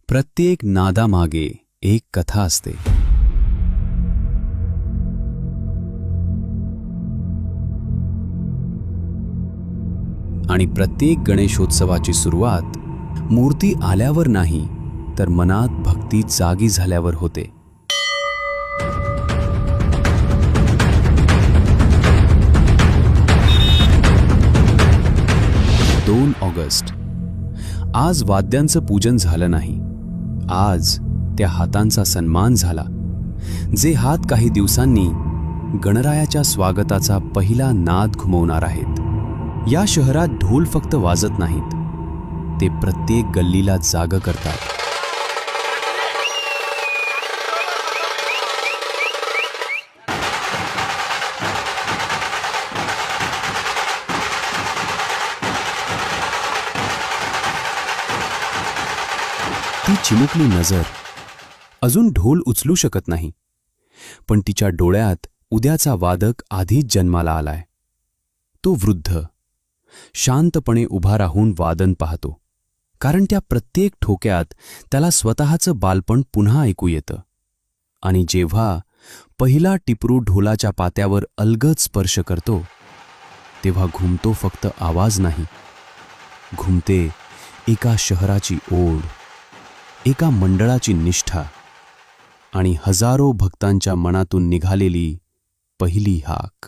प्रत्येक नादामागे एक कथा असते. आणि प्रत्येक गणेशोत्सवाची सुरुवात मूर्ती आल्यावर नाही, तर मनात भक्ती जागी झाल्यावर होते. 2 ऑगस्ट. आज वाद्यांचं पूजन झालं नाही. आज त्या हातांचा सन्मान झाला, जे हात काही दिवसांनी गणरायाच्या स्वागताचा पहिला नाद घुमवणार आहेत. या शहरात ढोल फक्त वाजत नाहीत, ते प्रत्येक गल्लीला जागं करतात. ती चिमुकली नजर अजून ढोल उचलू शकत नाही, पण तिच्या डोळ्यात उद्याचा वादक आधीच जन्माला आलाय. तो वृद्ध शांतपणे उभा राहून वादन पाहतो, कारण त्या प्रत्येक ठोक्यात त्याला स्वतःचं बालपण पुन्हा ऐकू येतं. आणि जेव्हा पहिला टिपरू ढोलाच्या पात्यावर अलगद स्पर्श करतो, तेव्हा घुमतो फक्त आवाज नाही, घुमते एका शहराची ओढ, एका मंडळाची निष्ठा आणि हजारो भक्तांच्या मनातून निघालेली पहिली हाक.